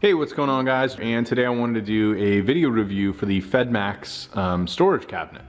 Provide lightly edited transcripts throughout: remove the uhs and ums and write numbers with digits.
Hey, what's going on, guys? And today I wanted to do a video review for the Fedmax storage cabinet.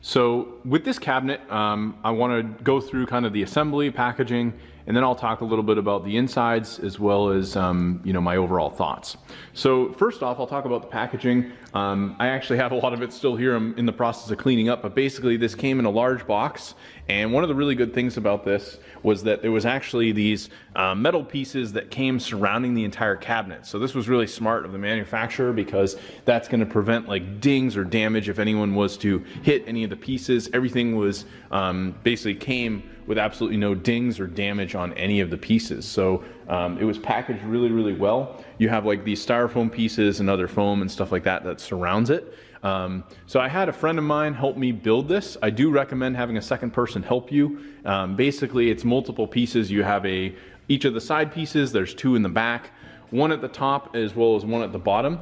So with this cabinet, I want to go through kind of the assembly, packaging, and then I'll talk a little bit about the insides as well as my overall thoughts. So first off, I'll talk about the packaging. I actually have a lot of it still here. I'm in the process of cleaning up, but basically this came in a large box. And one of the really good things about this was that there was actually these metal pieces that came surrounding the entire cabinet. So this was really smart of the manufacturer because that's going to prevent like dings or damage if anyone was to hit any of the pieces. Everything was basically came with absolutely no dings or damage on any of the pieces. So it was packaged really, really well. You have like these styrofoam pieces and other foam and stuff like that that surrounds it. So I had a friend of mine help me build this. I do recommend having a second person help you. Basically, it's multiple pieces. You have each of the side pieces, there's two in the back, one at the top as well as one at the bottom.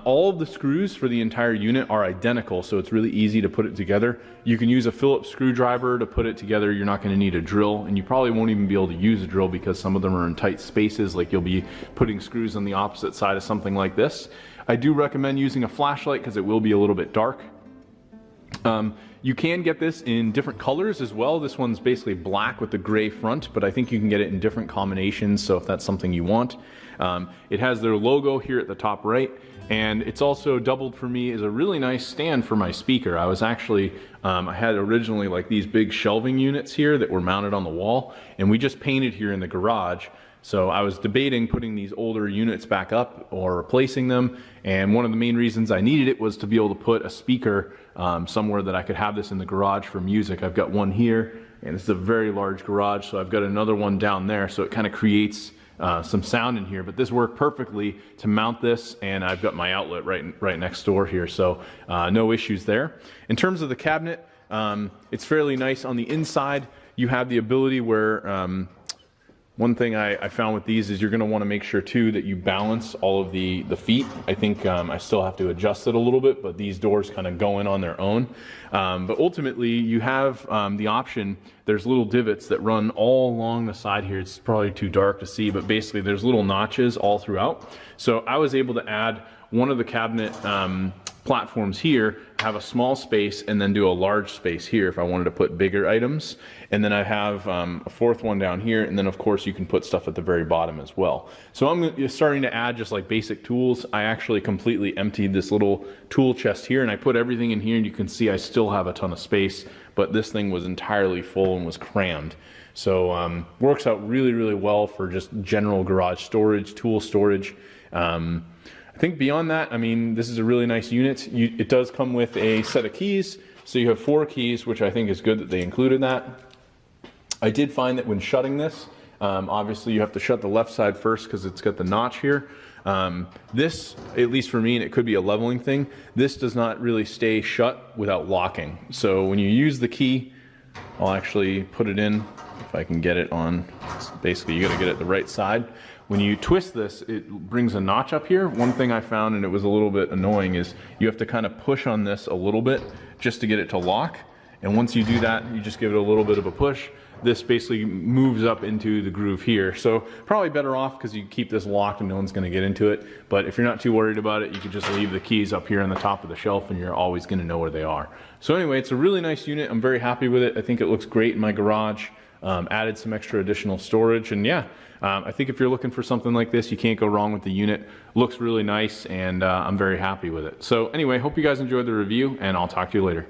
All of the screws for the entire unit are identical, so it's really easy to put it together. You can use a Phillips screwdriver to put it together. You're not going to need a drill, and you probably won't even be able to use a drill because some of them are in tight spaces, like you'll be putting screws on the opposite side of something like this. I do recommend using a flashlight because it will be a little bit dark. You can get this in different colors as well. This one's basically black with the gray front, but I think you can get it in different combinations, so if that's something you want. It has their logo here at the top right, and it's also doubled for me as a really nice stand for my speaker. I was actually, I had originally like these big shelving units here that were mounted on the wall, and we just painted here in the garage. So I was debating putting these older units back up or replacing them, and one of the main reasons I needed it was to be able to put a speaker somewhere that I could have this in the garage for music. I've got one here, and it's a very large garage, so I've got another one down there, so it kind of creates some sound in here. But this worked perfectly to mount this, and I've got my outlet right next door here, so no issues there. In terms of the cabinet, it's fairly nice on the inside. You have the ability where one thing I found with these is you're going to want to make sure too that you balance all of the feet. I think I still have to adjust it a little bit, but these doors kind of go in on their own. But ultimately you have the option, there's little divots that run all along the side here. It's probably too dark to see, but basically there's little notches all throughout. So I was able to add one of the cabinet platforms here, have a small space, and then do a large space here if I wanted to put bigger items. And then I have a fourth one down here, and then of course you can put stuff at the very bottom as well. So I'm starting to add just like basic tools. I actually completely emptied this little tool chest here, and I put everything in here, and you can see I still have a ton of space, but this thing was entirely full and was crammed. So works out really, really well for just general garage storage, tool storage. I think beyond that, I mean, this is a really nice unit. It does come with a set of keys, so you have 4 keys, which I think is good that they included that. I did find that when shutting this, obviously you have to shut the left side first because it's got the notch here. This, at least for me, and it could be a leveling thing, this does not really stay shut without locking. So when you use the key, I'll actually put it in, if I can get it on, basically you gotta get it the right side. When you twist this, it brings a notch up here. One thing I found, and it was a little bit annoying, is you have to kind of push on this a little bit just to get it to lock. And once you do that, you just give it a little bit of a push. This basically moves up into the groove here. So probably better off because you keep this locked and no one's going to get into it. But if you're not too worried about it, you can just leave the keys up here on the top of the shelf and you're always going to know where they are. So anyway, it's a really nice unit. I'm very happy with it. I think it looks great in my garage. Added some extra additional storage, and yeah, I think if you're looking for something like this, you can't go wrong with the unit. Looks really nice, and I'm very happy with it. So anyway, hope you guys enjoyed the review, and I'll talk to you later.